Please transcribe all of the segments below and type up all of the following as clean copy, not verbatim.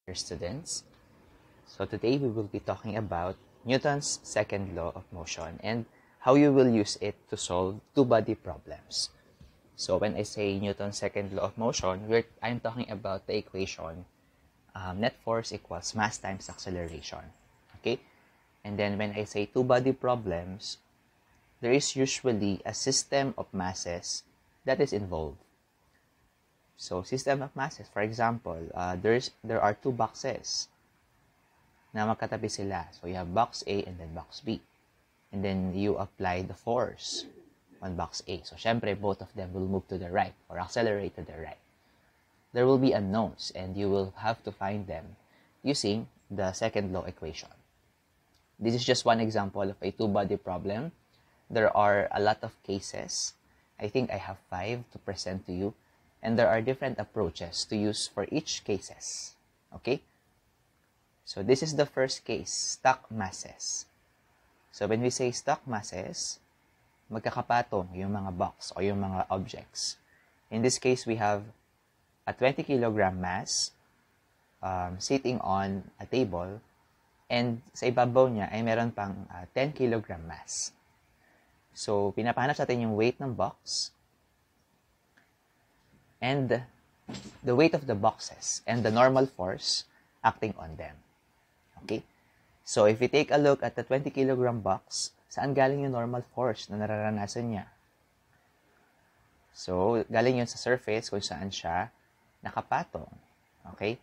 Dear students. So today we will be talking about Newton's second law of motion and how you will use it to solve two-body problems. So when I say Newton's second law of motion, I'm talking about the equation net force equals mass times acceleration. Okay? And then when I say two-body problems, there is usually a system of masses that is involved. So system of masses, for example, there are two boxes na magkatabi sila. So you have box A and then box B. And then you apply the force on box A. So syempre, both of them will move to the right or accelerate to the right. There will be unknowns and you will have to find them using the second law equation. This is just one example of a two-body problem. There are a lot of cases. I think I have 5 to present to you. And there are different approaches to use for each cases. Okay? So this is the first case, stuck masses. So when we say stuck masses, magkakapatong yung mga box o yung mga objects. In this case, we have a 20 kilogram mass sitting on a table, and sa ibabaw niya ay meron pang 10 kilogram mass. So pinapahanap natin yung weight ng box and the weight of the boxes and the normal force acting on them. Okay? So, if we take a look at the 20 kilogram box, saan galing yung normal force na nararanasan niya? So, galing yun sa surface kung saan siya nakapatong. Okay?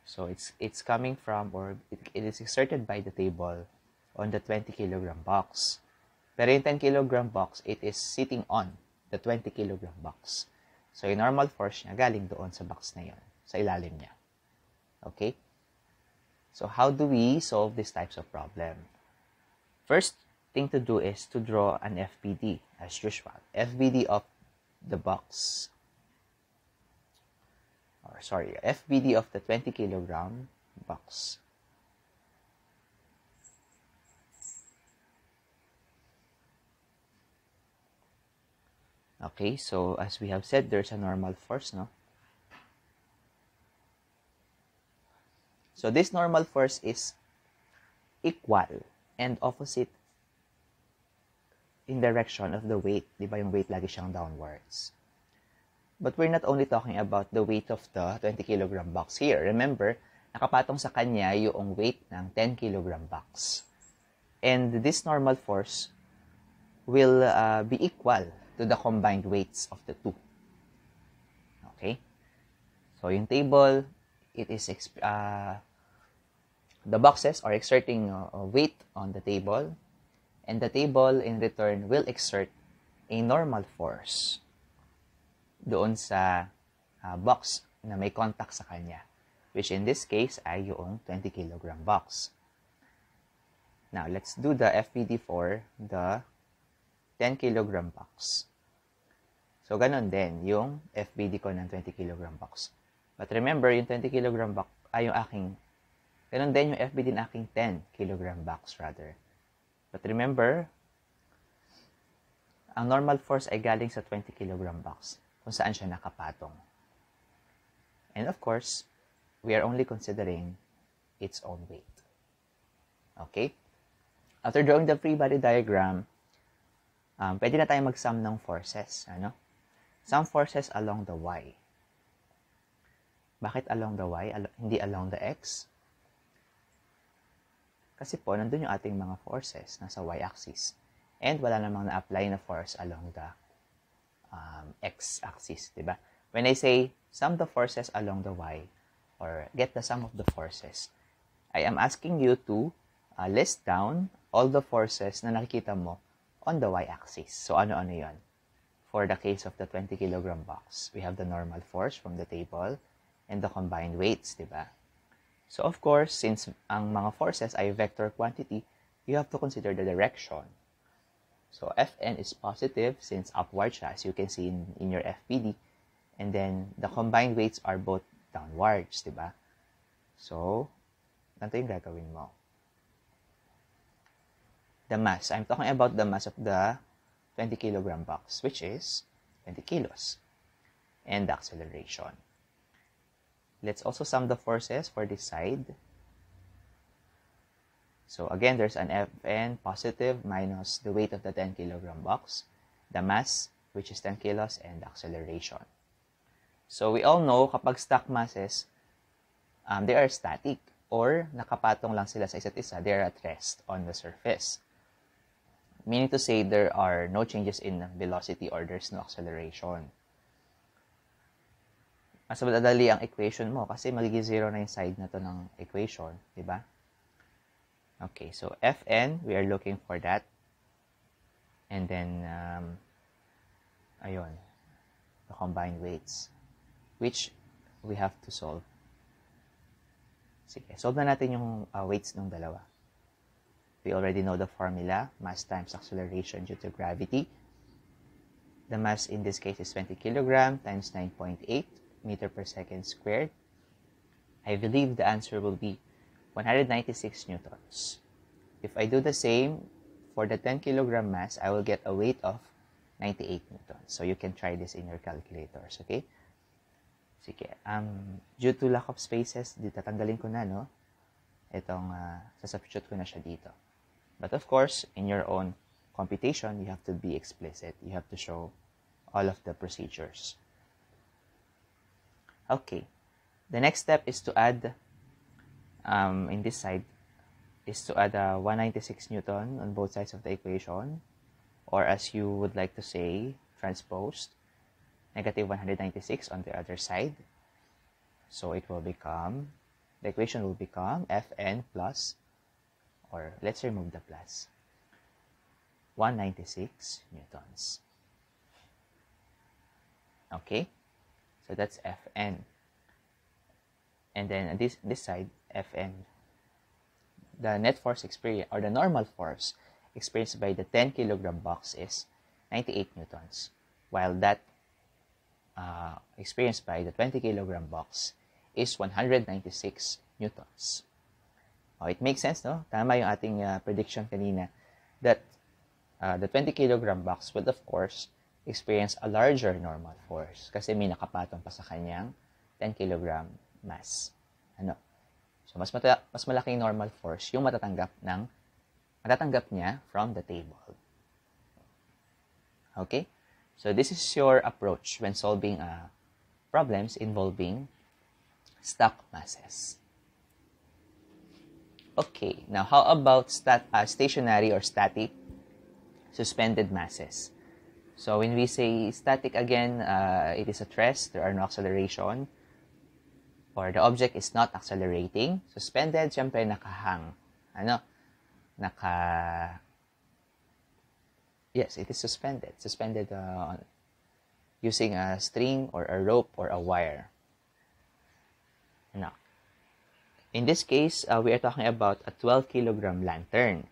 So, it's coming from, or it is exerted by the table on the 20 kilogram box. Pero yung 10 kilogram box, it is sitting on the 20 kilogram box. So, yung normal force niya galing doon sa box na yun, sa ilalim niya. Okay? So, how do we solve these types of problem? First thing to do is to draw an FBD, as usual. FBD of the box. FBD of the 20 kilogram box. Okay, so as we have said, there's a normal force, no? So this normal force is equal and opposite in direction of the weight. Di ba yung weight lagi siyang downwards? But we're not only talking about the weight of the 20 kilogram box here. Remember, nakapatong sa kanya yung weight ng 10 kilogram box. And this normal force will be equal to the combined weights of the two. Okay? So yung table, it is the boxes are exerting weight on the table, and the table in return will exert a normal force doon sa box na may contact sa kanya, which in this case ay yung 20 kilogram box. Now, let's do the FBD for the 10 kilogram box. So, ganun din yung FBD ko ng 20 kilogram box. But remember, yung 20 kilogram box ay yung aking, ganun din yung FBD ng aking 10 kilogram box rather. But remember, ang normal force ay galing sa 20 kilogram box kung saan siya nakapatong. And of course, we are only considering its own weight. Okay? After drawing the free body diagram, pwede na tayong mag-sum ng forces. Ano? Some forces along the Y. Bakit along the Y? Hindi along the X? Kasi po, nandun yung ating mga forces nasa Y-axis. And wala namang na-apply na force along the X-axis. Diba? When I say sum the forces along the Y, or get the sum of the forces, I am asking you to list down all the forces na nakikita mo on the Y-axis. So, ano-ano yun? For the case of the 20 kilogram box, we have the normal force from the table and the combined weights, diba? So, of course, since ang mga forces ay vector quantity, you have to consider the direction. So, Fn is positive since upward siya, as you can see in your FBD. And then, the combined weights are both downwards, diba? So, ganito yung gagawin mo. The mass. I'm talking about the mass of the 20 kilogram box, which is 20 kilos. And the acceleration. Let's also sum the forces for this side. So again, there's an Fn positive minus the weight of the 10 kilogram box, the mass, which is 10 kilos, and the acceleration. So we all know kapag stack masses, they are static or nakapatong lang sila sa isa't isa. They are at rest on the surface. Meaning to say there are no changes in velocity or there's no acceleration. Mas madali ang equation mo kasi magiging zero na yung side na to ng equation, di ba? Okay, so Fn, we are looking for that. And then, ayun, the combined weights, which we have to solve. Sige, solve na natin yung weights ng dalawa. We already know the formula, mass times acceleration due to gravity. The mass in this case is 20 kilogram times 9.8 meter per second squared. I believe the answer will be 196 newtons. If I do the same for the 10 kilogram mass, I will get a weight of 98 newtons. So you can try this in your calculators, okay? Sige, due to lack of spaces, tatanggalin ko na, no? Itong, sasubstitute ko na siya dito. But of course, in your own computation, you have to be explicit. You have to show all of the procedures. Okay, the next step is to add, in this side, is to add 196 Newton on both sides of the equation, or as you would like to say, transposed, negative 196 on the other side. So it will become, the equation will become Fn plus, or let's remove the plus, 196 newtons. Okay, so that's Fn. And then this side, Fn, the net force experienced, or the normal force experienced by the 10 kilogram box is 98 newtons, while that experienced by the 20 kilogram box is 196 newtons. Oh, it makes sense, no? Tama yung ating prediction kanina that the 20 kilogram box would, of course, experience a larger normal force kasi may nakapatong pa sa kanyang 10 kilogram mass. Ano? So, mas malaking normal force yung matatanggap niya from the table. Okay? So, this is your approach when solving problems involving stack masses. Okay, now how about stationary or static suspended masses? So when we say static again, it is at rest, there are no acceleration, or the object is not accelerating. Suspended, syempre nakahang. Yes, it is suspended. Suspended using a string or a rope or a wire. Now, in this case, we are talking about a 12 kilogram lantern.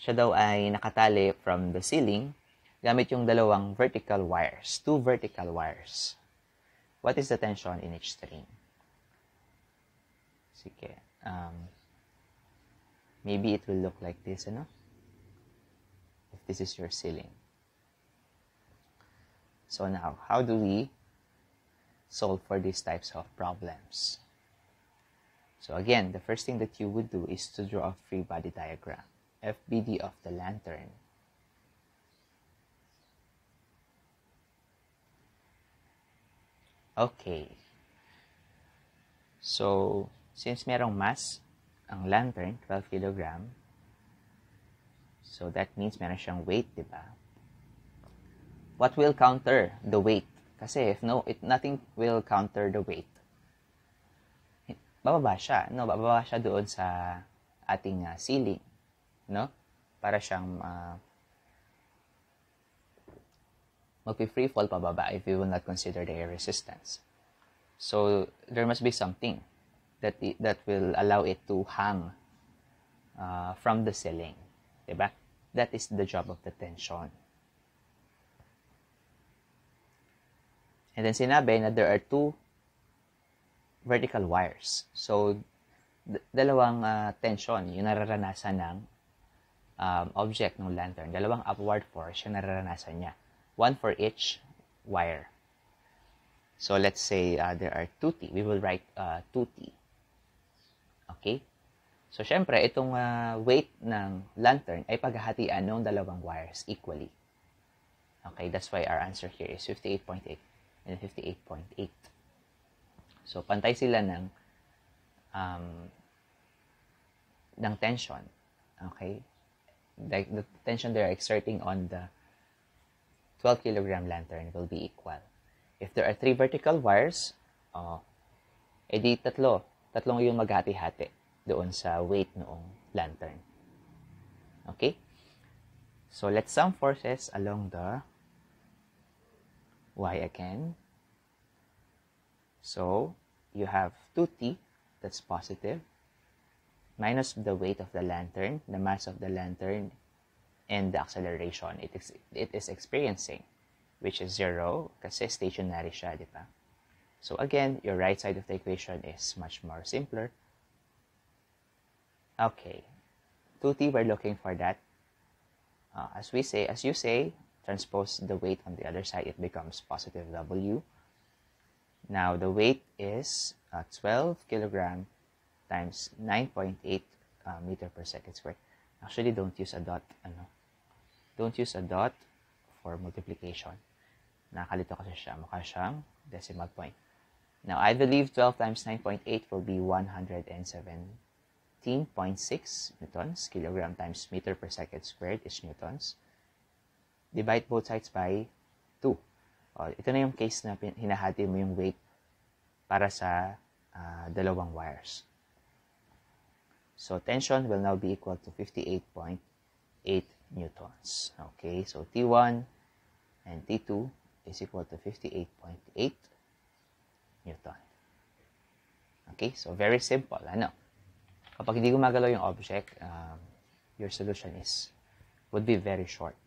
Siya daw ay nakatali from the ceiling gamit yung dalawang vertical wires, two vertical wires. What is the tension in each string? Sige. Maybe it will look like this, ano? If this is your ceiling. So now, how do we solve for these types of problems? So again, the first thing that you would do is to draw a free body diagram, FBD of the lantern. Okay. So, since merong mass ang lantern, 12 kilogram, so that means meron siyang weight, di ba? What will counter the weight? Kasi if nothing will counter the weight, bababa siya, no? Bababa siya doon sa ating ceiling, no? Para siyang mag-free fall pababa if we will not consider the air resistance. So there must be something that will allow it to hang from the ceiling, diba? That is the job of the tension. And then sinabi na there are two vertical wires. So, dalawang tension yung nararanasan ng object ng lantern. Dalawang upward force yung nararanasan niya. One for each wire. So let's say there are 2T. We will write 2T. Okay? So syempre, itong weight ng lantern ay paghahatian ng dalawang wires equally. Okay, that's why our answer here is 58.8 and 58.8. So pantay sila ng tension. Okay? The tension they're exerting on the 12 kilogram lantern will be equal. If there are 3 vertical wires, edi tatlong yung maghati-hati doon sa weight noong lantern. Okay? So let's sum forces along the Y again. So you have 2T, that's positive, minus the weight of the lantern, the mass of the lantern, and the acceleration it is experiencing, which is 0 kasi stationary siya, di ba? So again, your right side of the equation is much more simpler. Okay, 2T, we're looking for that. As you say, transpose the weight on the other side, it becomes positive W. Now, the weight is 12 kilogram times 9.8 meter per second squared. Actually, don't use a dot. Don't use a dot for multiplication. Nakalito kasi siya. Mukha siyang decimal point. Now, I believe 12 times 9.8 will be 117.6 newtons. Kilogram times meter per second squared is newtons. Divide both sides by 2. Ito na yung case na hinahati mo yung weight para sa dalawang wires. So, tension will now be equal to 58.8 newtons. Okay, so T1 and T2 is equal to 58.8 Newton. Okay, so very simple. Kapag hindi gumagalaw yung object, your solution would be very short.